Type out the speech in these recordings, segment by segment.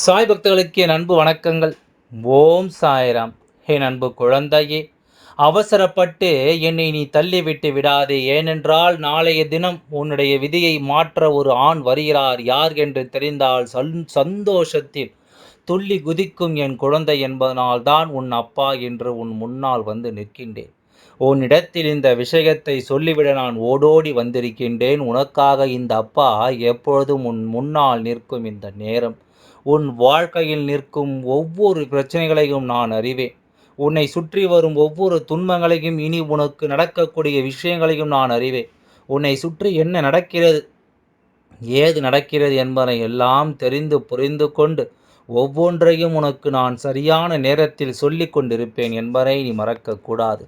சாய் பக்தர்களுக்கு என் அன்பு வணக்கங்கள். ஓம் சாய்ராம். என் அன்பு குழந்தையே, அவசரப்பட்டு என்னை நீ தள்ளிவிட்டு விடாதே. ஏனென்றால் நாளைய தினம் உன்னுடைய விதியை மாற்ற ஒரு ஆண் வருகிறார். யார் என்று தெரிந்தால் சந்தோஷத்தில் துள்ளி குதிக்கும் என் குழந்தை என்பதனால்தான் உன் அப்பா என்று உன் முன்னால் வந்து நிற்கின்றேன். உன்னிடத்தில் இந்த விஷயத்தை சொல்லிவிட நான் ஓடோடி வந்திருக்கின்றேன். உனக்காக இந்த அப்பா எப்பொழுதும் உன் முன்னால் நிற்கும் இந்த நேரம். உன் வாழ்க்கையில் நிற்கும் ஒவ்வொரு பிரச்சனைகளையும் நான் அறிவேன். உன்னை சுற்றி வரும் ஒவ்வொரு துன்பங்களையும், இனி உனக்கு நடக்கக்கூடிய விஷயங்களையும் நான் அறிவேன். உன்னை சுற்றி என்ன நடக்கிறது, ஏது நடக்கிறது என்பதை எல்லாம் தெரிந்து புரிந்து கொண்டு ஒவ்வொன்றையும் உனக்கு நான் சரியான நேரத்தில் சொல்லிக் கொண்டிருப்பேன் என்பதை நீ மறக்கக்கூடாது.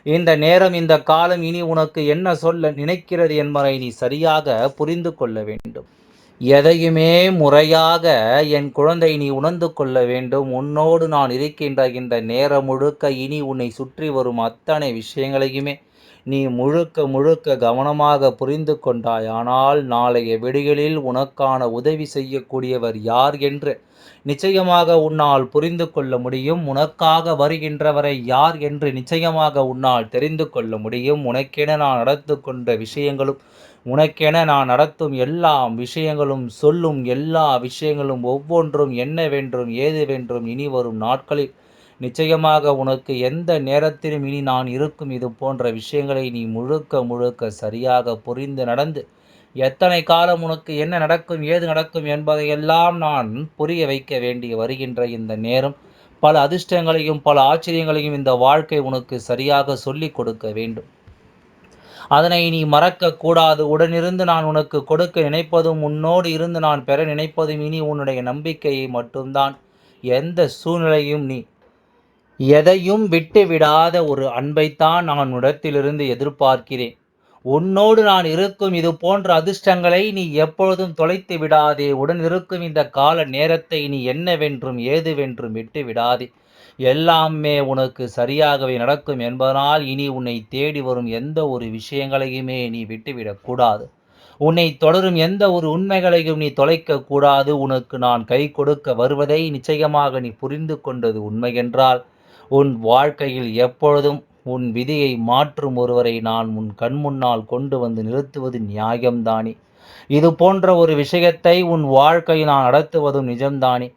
இந்த நேரம், இந்த காலம் இனி உனக்கு என்ன சொல்ல நினைக்கிறது என்பதை நீ சரியாக புரிந்து கொள்ள வேண்டும். எதையுமே முறையாக என் குழந்தை நீ உணர்ந்து கொள்ள வேண்டும். உன்னோடு நான் இருக்கின்ற இந்த நேரம் முழுக்க இனி உன்னை சுற்றி வரும் அத்தனை விஷயங்களையுமே நீ முழுக்க முழுக்க கவனமாக புரிந்து கொண்டாய். ஆனால் நாளைய விடிகளில் உனக்கான உதவி செய்யக்கூடியவர் யார் என்று நிச்சயமாக உன்னால் புரிந்து கொள்ள முடியும். உனக்காக வருகின்றவரை யார் என்று நிச்சயமாக உன்னால் தெரிந்து கொள்ள முடியும். உனக்கென நான் நடந்து கொண்ட விஷயங்களும், உனக்கென நான் நடத்தும் எல்லா விஷயங்களும், சொல்லும் எல்லா விஷயங்களும் ஒவ்வொன்றும் என்னவென்றும் ஏதுவென்றும் இனி வரும் நாட்களில் நிச்சயமாக உனக்கு எந்த நேரத்திலும் இனி நான் இருக்கும் இது போன்ற விஷயங்களை நீ முழுக்க முழுக்க சரியாக புரிந்து நடந்து எத்தனை காலம் உனக்கு என்ன நடக்கும், ஏது நடக்கும் என்பதையெல்லாம் நான் புரிய வைக்க வேண்டி வருகின்ற இந்த நேரம், பல அதிர்ஷ்டங்களையும் பல ஆச்சரியங்களையும் இந்த வாழ்க்கை உனக்கு சரியாக சொல்லிக் கொடுக்க வேண்டும். அதனை நீ மறக்கக்கூடாது. உடனிருந்து நான் உனக்கு கொடுக்க நினைப்பதும், உன்னோடு இருந்து நான் பெற நினைப்பதும் இனி உன்னுடைய நம்பிக்கையை மட்டும்தான். எந்த சூழ்நிலையும் நீ எதையும் விட்டு விடாத ஒரு அன்பைத்தான் நான் உன்னிடத்திலிருந்து எதிர்பார்க்கிறேன். உன்னோடு நான் இருக்கும் இது போன்ற அதிர்ஷ்டங்களை நீ எப்பொழுதும் தொலைத்து விடாதே. உடன் இருக்கும் இந்த கால நேரத்தை நீ என்னவென்றும் ஏதுவென்றும் விட்டு விடாதே. எல்லாமே உனக்கு சரியாகவே நடக்கும் என்பதனால் இனி உன்னை தேடி வரும் எந்த ஒரு விஷயங்களையுமே நீ விட்டுவிடக்கூடாது. உன்னை தொடரும் எந்த ஒரு உண்மைகளையும் நீ தொலைக்கக்கூடாது. உனக்கு நான் கை கொடுக்க வருவதை நிச்சயமாக நீ புரிந்து கொண்டது உண்மையென்றால், உன் வாழ்க்கையில் எப்பொழுதும் உன் விதியை மாற்றும் ஒருவரை நான் உன் கண் முன்னால் கொண்டு வந்து நிறுத்துவது நியாயம்தானே? இது போன்ற ஒரு விஷயத்தை உன் வாழ்க்கையில் நான் நடத்துவதும் நிஜம்தானே?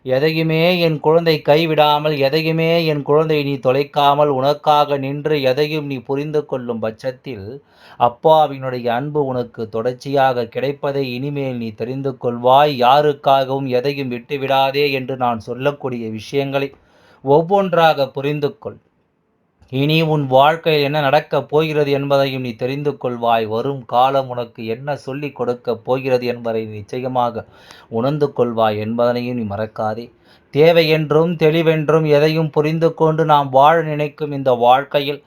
எதையுமே என் குழந்தை கைவிடாமல், எதையுமே என் குழந்தை நீ தொலைக்காமல், உனக்காக நின்று எதையும் நீ புரிந்து கொள்ளும் பட்சத்தில், அப்பாவினுடைய அன்பு உனக்கு தொடர்ச்சியாக கிடைப்பதை இனிமேல் நீ தெரிந்து கொள்வாய். யாருக்காகவும் எதையும் விட்டுவிடாதே என்று நான் சொல்லக்கூடிய விஷயங்களை ஒவ்வொன்றாக புரிந்து கொள். இனி உன் வாழ்க்கையில் என்ன நடக்கப் போகிறது என்பதையும் நீ தெரிந்து கொள்வாய். வரும் காலம் உனக்கு என்ன சொல்லிக் கொடுக்கப் போகிறது என்பதை நிச்சயமாக உணர்ந்து கொள்வாய் என்பதனையும் நீ மறக்காதே. தேவை என்றும் தெளிவென்றும் எதையும் புரிந்து கொண்டு நாம் வாழ நினைக்கும் இந்த வாழ்க்கையில்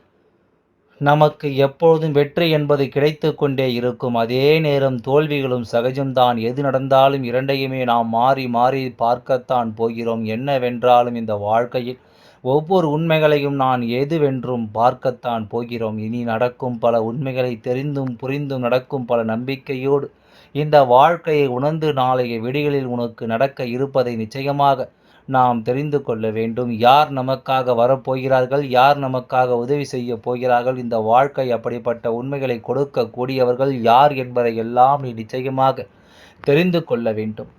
நமக்கு எப்பொழுதும் வெற்றி என்பது கிடைத்து கொண்டே இருக்கும். அதே நேரம் தோல்விகளும் சகஜம்தான். எது நடந்தாலும் இரண்டையுமே நாம் மாறி மாறி பார்க்கத்தான் போகிறோம். என்னவென்றாலும் இந்த வாழ்க்கையில் ஒவ்வொரு உண்மைகளையும் நான் எதுவென்றும் பார்க்கத்தான் போகிறோம். இனி நடக்கும் பல உண்மைகளை தெரிந்தும் புரிந்தும் நடக்கும் பல நம்பிக்கையோடு இந்த வாழ்க்கையை உணர்ந்து நாளைய விடிகளில் உனக்கு நடக்க இருப்பதை நிச்சயமாக நாம் தெரிந்து கொள்ள வேண்டும். யார் நமக்காக வரப்போகிறார்கள், யார் நமக்காக உதவி செய்ய போகிறார்கள், இந்த வாழ்க்கை அப்படிப்பட்ட உண்மைகளை கொடுக்கக்கூடியவர்கள் யார் என்பதை எல்லாம் நீ நிச்சயமாக தெரிந்து கொள்ள வேண்டும்.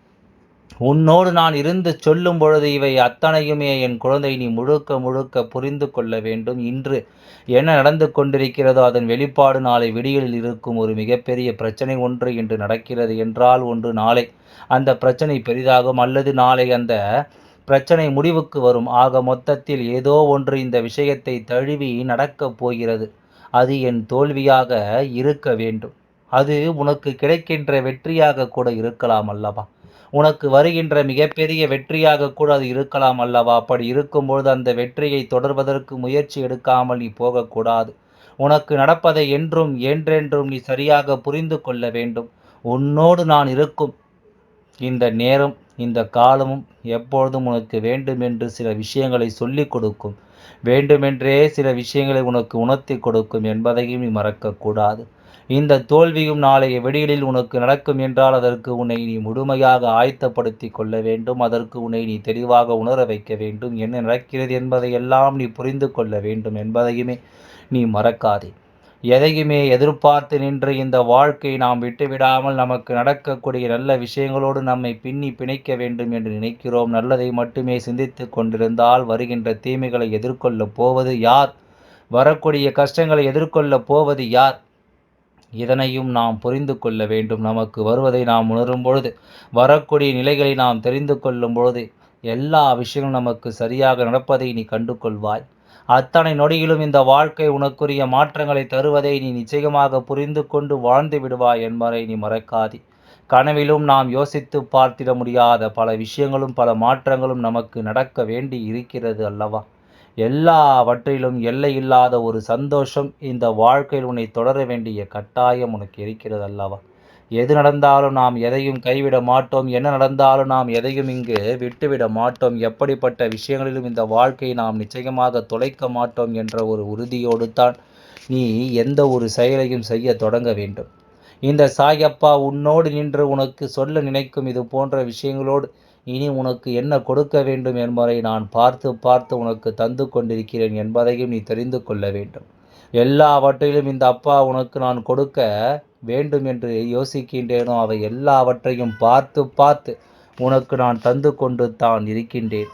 உன்னோடு நான் இருந்து சொல்லும் பொழுது இவை அத்தனையுமே என் குழந்தை நீ முழுக்க முழுக்க புரிந்து கொள்ள வேண்டும். இன்று என்ன நடந்து கொண்டிருக்கிறதோ அதன் வெளிப்பாடு நாளை விடியலில் இருக்கும். ஒரு மிகப்பெரிய பிரச்சனை ஒன்று இன்று நடக்கிறது என்றால் ஒன்று நாளை அந்த பிரச்சனை பெரிதாகும், அல்லது நாளை அந்த பிரச்சனை முடிவுக்கு வரும். ஆக மொத்தத்தில் ஏதோ ஒன்று இந்த விஷயத்தை தழுவி நடக்கப் போகிறது. அது என் தோல்வியாக இருக்க வேண்டும். அது உனக்கு கிடைக்கின்ற வெற்றியாக கூட இருக்கலாம் அல்லவா? உனக்கு வருகின்ற மிகப்பெரிய வெற்றியாக கூட அது இருக்கலாம் அல்லவா? அப்படி இருக்கும்பொழுது அந்த வெற்றியை தொடர்வதற்கு முயற்சி எடுக்காமல் நீ போகக்கூடாது. உனக்கு நடப்பதை என்றும் என்றென்றும் நீ சரியாக புரிந்து கொள்ள வேண்டும். உன்னோடு நான் இருக்கும் இந்த நேரம், இந்த காலமும் எப்பொழுதும் உனக்கு வேண்டுமென்று சில விஷயங்களை சொல்லிக் கொடுக்கும். வேண்டுமென்றே சில விஷயங்களை உனக்கு உணர்த்தி கொடுக்கும் என்பதையும் நீ மறக்கக்கூடாது. இந்த தோல்வியும் நாளைய விடியலில் உனக்கு நடக்கும் என்றால் அதற்கு உன்னை நீ முழுமையாக ஆயத்தப்படுத்தி கொள்ள வேண்டும். அதற்கு உன்னை நீ தெளிவாக உணர வைக்க வேண்டும். என்ன நடக்கிறது என்பதையெல்லாம் நீ புரிந்து கொள்ள வேண்டும் என்பதையுமே நீ மறக்காதே. எதையுமே எதிர்பார்த்து நின்று இந்த வாழ்க்கையை நாம் விட்டுவிடாமல் நமக்கு நடக்கக்கூடிய நல்ல விஷயங்களோடு நம்மை பின்னி பிணைக்க வேண்டும் என்று நினைக்கிறோம். நல்லதை மட்டுமே சிந்தித்து கொண்டிருந்தால் வருகின்ற தீமைகளை எதிர்கொள்ளப் போவது யார்? வரக்கூடிய கஷ்டங்களை எதிர்கொள்ளப் போவது யார்? இதனையும் நாம் புரிந்து கொள்ள வேண்டும். நமக்கு வருவதை நாம் உணரும் பொழுது, வரக்கூடிய நிலைகளை நாம் தெரிந்து கொள்ளும் பொழுது, எல்லா விஷயங்களும் நமக்கு சரியாக நடப்பதை நீ கண்டு கொள்வாய். அத்தனை நொடியிலும் இந்த வாழ்க்கை உனக்குரிய மாற்றங்களை தருவதை நீ நிச்சயமாக புரிந்து கொண்டு வாழ்ந்து விடுவாய் என்பதை நீ மறக்காதே. கனவிலும் நாம் யோசித்து பார்த்திட முடியாத பல விஷயங்களும் பல மாற்றங்களும் நமக்கு நடக்க வேண்டி இருக்கிறது அல்லவா? எல்லாவற்றிலும் எல்லையில்லாத ஒரு சந்தோஷம் இந்த வாழ்க்கையில் உன்னை தொடர வேண்டிய கட்டாயம் உனக்கு இருக்கிறது அல்லவா? எது நடந்தாலும் நாம் எதையும் கைவிட மாட்டோம். என்ன நடந்தாலும் நாம் எதையும் இங்கு விட்டுவிட மாட்டோம். எப்படிப்பட்ட விஷயங்களிலும் இந்த வாழ்க்கையை நாம் நிச்சயமாக தொலைக்க மாட்டோம் என்ற ஒரு உறுதியோடு தான் நீ எந்த ஒரு செயலையும் செய்ய தொடங்க வேண்டும். இந்த சாயப்பா உன்னோடு நின்று உனக்கு சொல்ல நினைக்கும் இது போன்ற விஷயங்களோடு இனி உனக்கு என்ன கொடுக்க வேண்டும் என்பதை நான் பார்த்து பார்த்து உனக்கு தந்து கொண்டிருக்கிறேன் என்பதையும் நீ தெரிந்து கொள்ள வேண்டும். எல்லாவற்றிலும் இந்த அப்பா உனக்கு நான் கொடுக்க வேண்டும் என்று யோசிக்கின்றேனோ அவை எல்லாவற்றையும் பார்த்து பார்த்து உனக்கு நான் தந்து கொண்டு தான் இருக்கின்றேன்.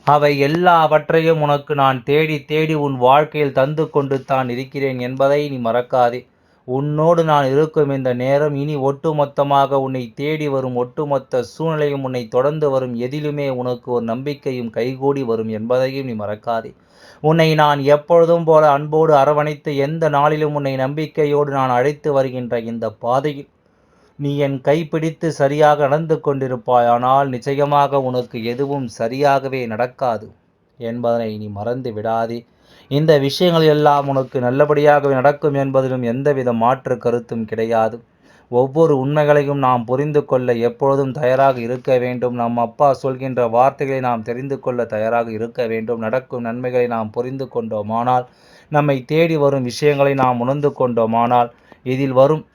அவை எல்லாவற்றையும் உனக்கு நான் தேடி தேடி உன் வாழ்க்கையில் தந்து கொண்டு தான் இருக்கிறேன் என்பதை நீ மறக்காதே. உன்னோடு நான் இருக்கும் இந்த நேரம் இனி ஒட்டுமொத்தமாக உன்னை தேடி வரும் ஒட்டுமொத்த சூழ்நிலையும் உன்னை தொடர்ந்து வரும் எதிலுமே உனக்கு ஒரு நம்பிக்கையும் கைகூடி வரும் என்பதையும் நீ மறக்காதே. உன்னை நான் எப்பொழுதும் போல அன்போடு அரவணைத்து எந்த நாளிலும் உன்னை நம்பிக்கையோடு நான் அழைத்து வருகின்ற இந்த பாதையில் நீ என் கைப்பிடித்து சரியாக நடந்து கொண்டிருப்பாய். ஆனால் நிச்சயமாக உனக்கு எதுவும் சரியாகவே நடக்காது என்பதனை நீ மறந்து விடாதே. இந்த விஷயங்கள் எல்லாம் உனக்கு நல்லபடியாகவே நடக்கும் என்பதிலும் எந்தவித மாற்று கருத்தும் கிடையாது. ஒவ்வொரு உண்மைகளையும் நாம் புரிந்து கொள்ள எப்பொழுதும் தயாராக இருக்க வேண்டும். நம் அப்பா சொல்கின்ற வார்த்தைகளை நாம் தெரிந்து கொள்ள தயாராக இருக்க வேண்டும். நடக்கும் நன்மைகளை நாம் புரிந்து கொண்டோமானால், நம்மை தேடி வரும் விஷயங்களை நாம் உணர்ந்து கொண்டோமானால், இதில் வரும்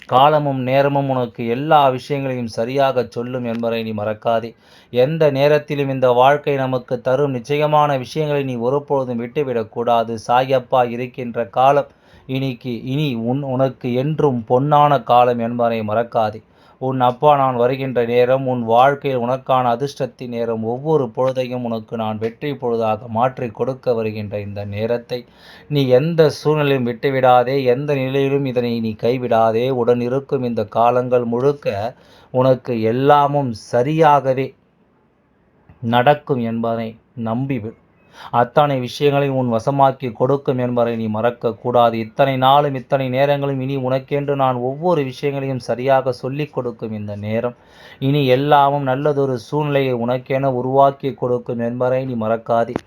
காலமும் நேரமும் உனக்கு எல்லா விஷயங்களையும் சரியாக சொல்லும் என்பதை நீ மறக்காதே. எந்த நேரத்திலும் இந்த வாழ்க்கை நமக்கு தரும் நிச்சயமான விஷயங்களை நீ ஒருபொழுதும் விட்டுவிடக்கூடாது. சாயப்பா இருக்கின்ற காலம் இனி உனக்கு என்றும் பொன்னான காலம் என்பதை மறக்காதே. உன் அப்பா நான் வருகின்ற நேரம் உன் வாழ்க்கையில் உனக்கான அதிர்ஷ்டத்தின் நேரம். ஒவ்வொரு பொழுதையும் உனக்கு நான் வெற்றி பொழுதாக மாற்றி கொடுக்க வருகின்ற இந்த நேரத்தை நீ எந்த சூழ்நிலையும் விட்டுவிடாதே. எந்த நிலையிலும் இதனை நீ கைவிடாதே. உடன் இருக்கும் இந்த காலங்கள் முழுக்க உனக்கு எல்லாமும் சரியாகவே நடக்கும் என்பதை நம்பிவிடு. அத்தனை விஷயங்களை உன் வசமாக்கி கொடுக்கும் என்பதை நீ மறக்கக்கூடாது. இத்தனை நாளும் இத்தனை நேரங்களும் இனி உனக்கென்று நான் ஒவ்வொரு விஷயங்களையும் சரியாக சொல்லிக் கொடுக்கும் இந்த நேரம் இனி எல்லாமும் நல்லதொரு சூழ்நிலையை உனக்கென உருவாக்கி கொடுக்கும் என்பதை நீ மறக்காதே.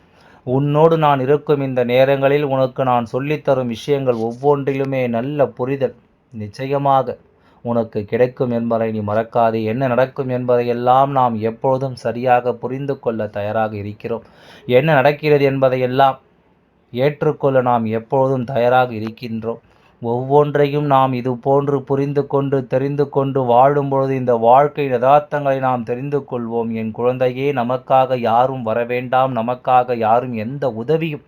உன்னோடு நான் இருக்கும் இந்த நேரங்களில் உனக்கு நான் சொல்லித்தரும் விஷயங்கள் ஒவ்வொன்றிலுமே நல்ல புரிதல் நிச்சயமாக உனக்கு கிடைக்கும் என்பதை நீ மறக்காதே. என்ன நடக்கும் என்பதையெல்லாம் நாம் எப்பொழுதும் சரியாக புரிந்து கொள்ள தயாராக இருக்கிறோம். என்ன நடக்கிறது என்பதையெல்லாம் ஏற்றுக்கொள்ள நாம் எப்பொழுதும் தயாராக இருக்கின்றோம். ஒவ்வொன்றையும் நாம் இது போன்று புரிந்து கொண்டு தெரிந்து கொண்டு வாழும் பொழுது இந்த வாழ்க்கை யதார்த்தங்களை நாம் தெரிந்து கொள்வோம். என் குழந்தையே, நமக்காக யாரும் வர வேண்டாம், நமக்காக யாரும் எந்த உதவியும்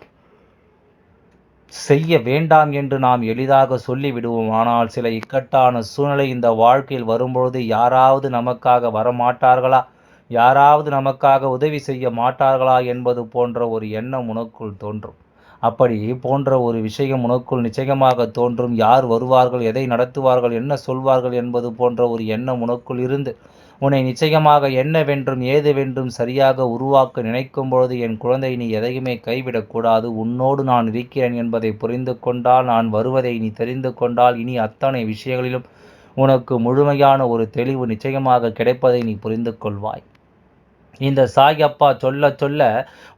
செய்ய வேண்டாம் என்று நாம் எளிதாக சொல்லிவிடுவோம். ஆனால் சில இக்கட்டான சூழ்நிலை இந்த வாழ்க்கையில் வரும்பொழுது யாராவது நமக்காக வரமாட்டார்களா, யாராவது நமக்காக உதவி செய்ய மாட்டார்களா என்பது போன்ற ஒரு எண்ணம் உனக்குள் தோன்றும். அப்படி போன்ற ஒரு விஷயம் உனக்குள் நிச்சயமாக தோன்றும். யார் வருவார்கள், எதை நடத்துவார்கள், என்ன சொல்வார்கள் என்பது போன்ற ஒரு எண்ணம் உனக்குள் இருந்து உன்னை நிச்சயமாக என்னவென்றும் ஏதுவென்றும் சரியாக உருவாக்க நினைக்கும் பொழுது என் குழந்தை, நீ எதையுமே கைவிடக்கூடாது. உன்னோடு நான் இருக்கிறேன் என்பதை புரிந்து கொண்டால், நான் வருவதை நீ தெரிந்து கொண்டால், இனி அத்தனை விஷயங்களிலும் உனக்கு முழுமையான ஒரு தெளிவு நிச்சயமாக கிடைப்பதை நீ புரிந்து கொள்வாய். இந்த சாயப்பா சொல்ல சொல்ல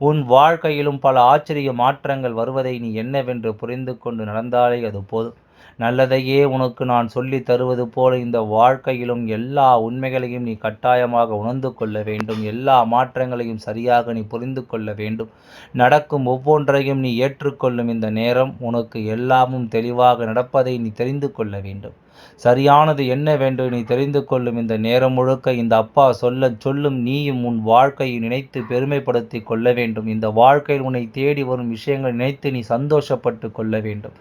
உன் வாழ்க்கையிலும் பல ஆச்சரிய மாற்றங்கள் வருவதை நீ என்னவென்று புரிந்து கொண்டு நடந்தாலே அது போதும். நல்லதையே உனக்கு நான் சொல்லி தருவது போல இந்த வாழ்க்கையிலும் எல்லா உண்மைகளையும் நீ கட்டாயமாக உணர்ந்து கொள்ள வேண்டும். எல்லா மாற்றங்களையும் சரியாக நீ புரிந்து கொள்ள வேண்டும். நடக்கும் ஒவ்வொன்றையும் நீ ஏற்றுக்கொள்ளும் இந்த நேரம் உனக்கு எல்லாமும் தெளிவாக நடப்பதை நீ தெரிந்து கொள்ள வேண்டும். சரியானது என்னவென்று நீ தெரிந்து கொள்ளும் இந்த நேரம் முழுக்க இந்த அப்பா சொல்லும் நீயும் உன் வாழ்க்கையை நினைத்து பெருமைப்படுத்தி கொள்ள வேண்டும். இந்த வாழ்க்கையில் உன்னை தேடி வரும் விஷயங்களை நினைத்து நீ சந்தோஷப்பட்டு கொள்ள வேண்டும்.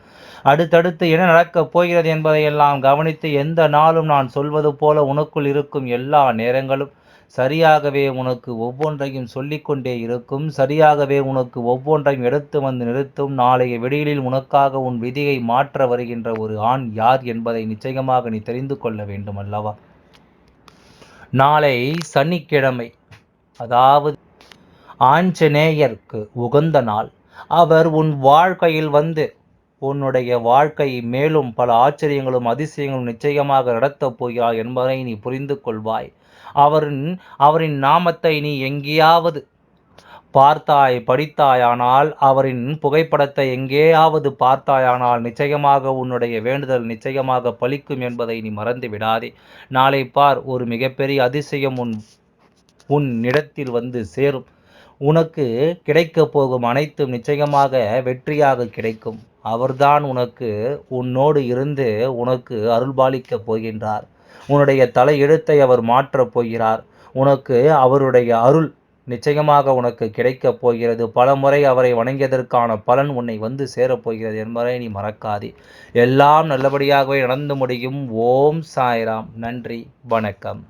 அடுத்தடுத்து என்ன நடக்கப் போகிறது என்பதையெல்லாம் கவனித்து எந்த நாளும் நான் சொல்வது போல உனக்குள் இருக்கும் எல்லா நேரங்களும் சரியாகவே உனக்கு ஒவ்வொன்றையும் சொல்லிக்கொண்டே இருக்கும். சரியாகவே உனக்கு ஒவ்வொன்றையும் எடுத்து வந்து நிறுத்தும். நாளைய விடியலில் உனக்காக உன் விதியை மாற்ற வருகின்ற ஒரு ஆண் யார் என்பதை நிச்சயமாக நீ தெரிந்து கொள்ள வேண்டும் அல்லவா? நாளை சனிக்கிழமை, அதாவது ஆஞ்சநேயருக்கு உகந்த நாள். அவர் உன் வாழ்க்கையில் வந்து உன்னுடைய வாழ்க்கை மேலும் பல ஆச்சரியங்களும் அதிசயங்களும் நிச்சயமாக நடத்தப் போகிறார் என்பதை நீ புரிந்து கொள்வாய். அவரின் நாமத்தை நீ எங்கேயாவது பார்த்தாய், படித்தாயானால், அவரின் புகைப்படத்தை எங்கேயாவது பார்த்தாயானால் நிச்சயமாக உன்னுடைய வேண்டுதல் நிச்சயமாக பலிக்கும் என்பதை நீ மறந்து விடாதே. நாளை பார், ஒரு மிகப்பெரிய அதிசயம் உன்னிடத்தில் வந்து சேரும். உனக்கு கிடைக்கப் போகும் அனைத்தும் நிச்சயமாக வெற்றியாக கிடைக்கும். அவர்தான் உன்னோடு இருந்து உனக்கு அருள்பாலிக்கப் போகின்றார். உன்னுடைய தலையெழுத்தை அவர் மாற்றப் போகிறார். உனக்கு அவருடைய அருள் நிச்சயமாக உனக்கு கிடைக்கப் போகிறது. பல முறை அவரை வணங்கியதற்கான பலன் உன்னை வந்து சேரப்போகிறது என்பதை நீ மறக்காதே. எல்லாம் நல்லபடியாகவே நடந்து முடியும். ஓம் சாய்ராம். நன்றி, வணக்கம்.